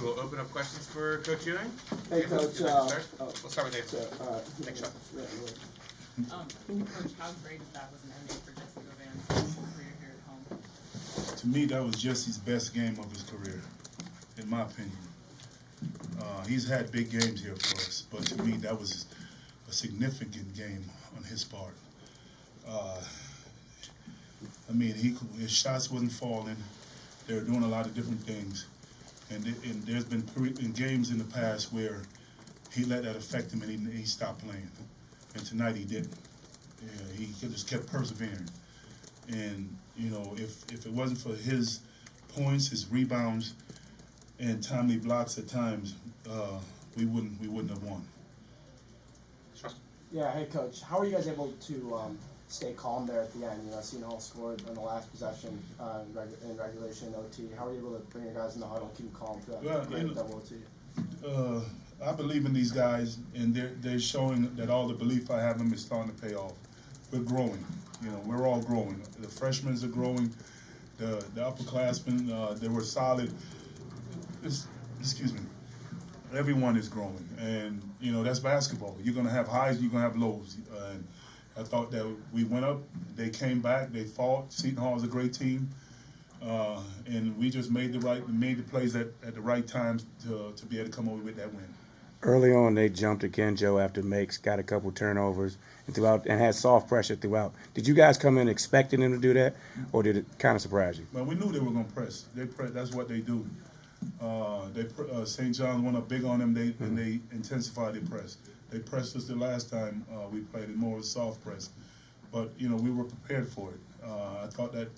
we'll open up questions for Coach Ewing. Hey, Coach. We'll start with you. Thanks, Sean. Coach, how great is that was an ending for Jesse Govan's career here at home? To me, that was Jesse's best game of his career, in my opinion. He's had big games here for us, but to me, that was a significant game on his part. His shots wasn't falling. They were doing a lot of different things. And there's been games in the past where he let that affect him and he stopped playing. And tonight he didn't. Yeah, he just kept persevering. And, if it wasn't for his points, his rebounds, and timely blocks at times, we wouldn't have won. Yeah, hey, Coach. How are you guys able to stay calm there at the end? Seton Hall scored in the last possession in regulation, OT. How are you able to bring your guys in the huddle and keep them calm for that great double OT? I believe in these guys, and they're showing that all the belief I have in them is starting to pay off. We're growing. We're all growing. The freshmen are growing. The upperclassmen, they were solid. Excuse me. Everyone is growing, and that's basketball. You're gonna have highs, you're gonna have lows. And I thought that we went up, they came back, they fought. Seton Hall is a great team, and we just made the plays at the right times to be able to come over with that win. Early on, they jumped to Kenjo after Makes got a couple turnovers and had soft pressure throughout. Did you guys come in expecting them to do that, or did it kind of surprise you? Well, we knew they were going to press. That's what they do. St. John's went up big on them, and they intensified their press. They pressed us the last time we played it, more of a soft press. But, we were prepared for it. I thought that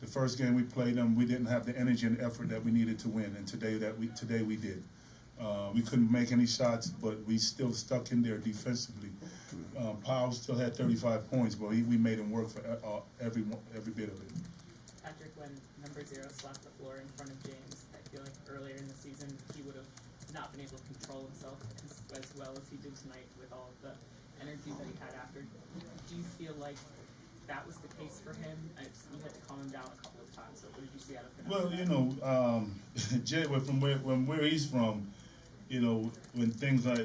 the first game we played them, we didn't have the energy and effort that we needed to win, and today we did. We couldn't make any shots, but we still stuck in there defensively. Powell still had 35 points, but we made him work for every bit of it. Patrick, when number 0 slapped the floor in front of James, I feel like earlier in the season he would have not been able to control himself as well as he did tonight with all of the energy that he had after. Do you feel like that was the case for him? You had to calm him down a couple of times. So what did you see out of him? Well, Jay, from where he's from, when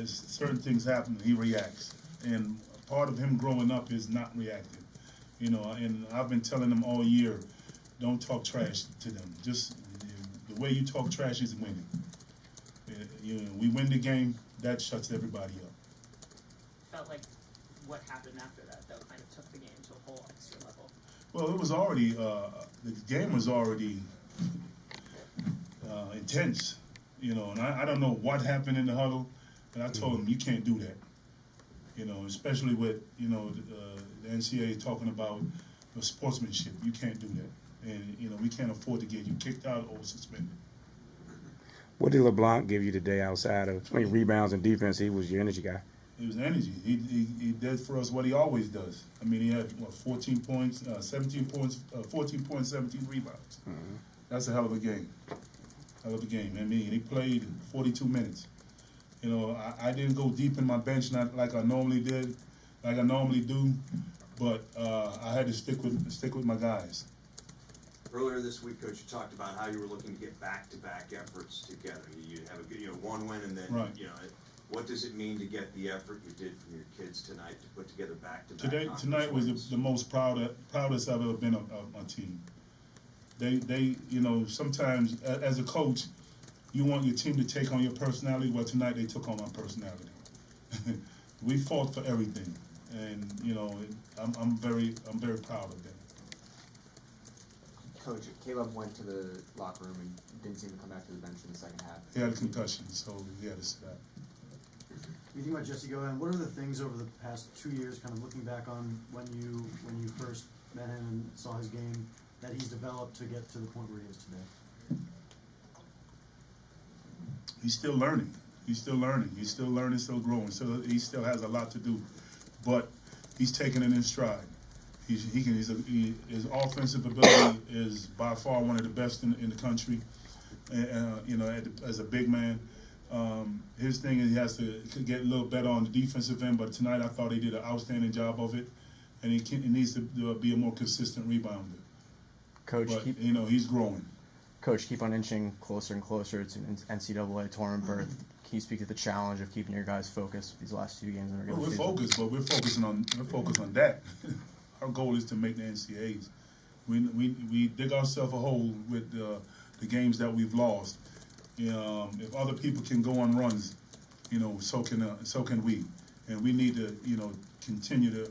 certain things happen, he reacts. And part of him growing up is not reacting. And I've been telling him all year, don't talk trash to them. Just the way you talk trash is winning. We win the game, that shuts everybody up. Felt like what happened after that, though, kind of took the game to a whole extra level. Well, it was already, the game was already intense. And I don't know what happened in the huddle, but I told him, you can't do that. Especially with, the NCAA talking about sportsmanship. You can't do that. And, we can't afford to get you kicked out or suspended. What did LeBlanc give you today outside of rebounds and defense? He was your energy guy. He was energy. He did for us what he always does. He had 14 points, 17 points, 14 points, 17 rebounds. Mm-hmm. That's a hell of a game. He played 42 minutes. I didn't go deep in my bench like I normally do, but I had to stick with my guys. Earlier this week, Coach, you talked about how you were looking to get back-to-back efforts together. You have a good, one win, and then right. What does it mean to get the effort you did from your kids tonight to put together back-to-back? Tonight was the most proudest I've ever been on my team. They sometimes as a coach, you want your team to take on your personality. Well, tonight they took on my personality. We fought for everything, and I'm very proud of them. Coach, Caleb went to the locker room and didn't seem to come back to the bench in the second half. He had a concussion, so he had to sit out. You think about Jesse Govan, what are the things over the past 2 years, kind of looking back on when you first met him and saw his game, that he's developed to get to the point where he is today? He's still learning. Still growing. So he still has a lot to do, but he's taking it in stride. His offensive ability is by far one of the best in the country. As a big man, his thing is he has to get a little better on the defensive end. But tonight I thought he did an outstanding job of it, and he needs to be a more consistent rebounder. Coach, but he's growing. Coach, keep on inching closer and closer to an NCAA tournament berth. Can you speak to the challenge of keeping your guys focused these last 2 games in the regular Well, we're season? focused, but we're focused on that. Our goal is to make the NCAAs. We dig ourselves a hole with the games that we've lost. If other people can go on runs, so can we. And we need to, continue to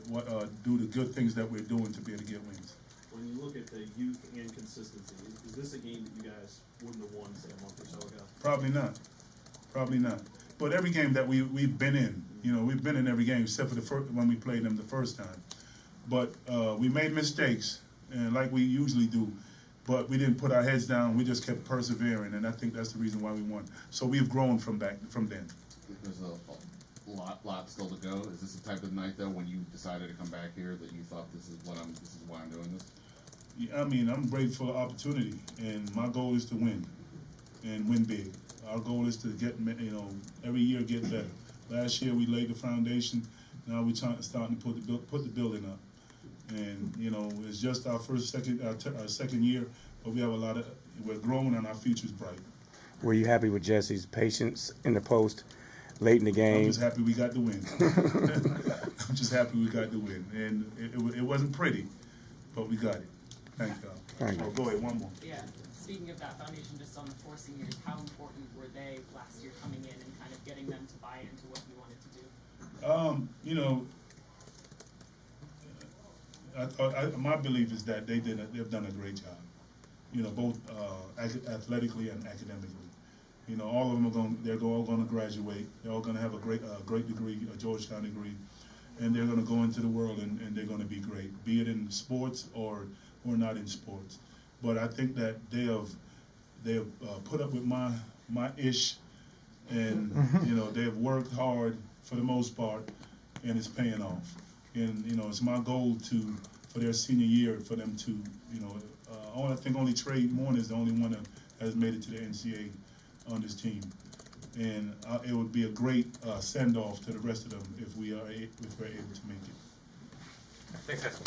do the good things that we're doing to be able to get wins. When you look at the youth and consistency, is this a game that you guys wouldn't have won, say, a month or so ago? Probably not. But every game that we've been in, we've been in every game except for when we played them the first time. But we made mistakes, and like we usually do. But we didn't put our heads down. We just kept persevering, and I think that's the reason why we won. So we've grown from then. There's a lot still to go. Is this the type of night though when you decided to come back here that you thought this is why I'm doing this? Yeah, I mean, I'm grateful for the opportunity, and my goal is to win, and win big. Our goal is to get, every year get better. Last year we laid the foundation. Now we're starting to put the building up, and it's just our second year, but we have we're growing and our future's bright. Were you happy with Jesse's patience in the post late in the game? I'm just happy we got the win. I'm just happy we got the win, and it wasn't pretty, but we got it. Thank you. Thank you. Oh, go ahead, one more. Yeah, speaking of that foundation, just on the 4 seniors, how important were they last year coming in and kind of getting them to buy into what you wanted to do? My belief is that they've done a great job. Both athletically and academically. All of them they're all going to graduate. They're all going to have a great degree, a Georgetown degree, and they're going to go into the world and they're going to be great, be it in sports or not in sports. But I think that they have put up with my ish, and they have worked hard for the most part, and it's paying off. And it's my goal for their senior year for them to I think only Trey Morn is the only one that has made it to the NCAA on this team, and it would be a great send off to the rest of them if we're able to make it. I think that's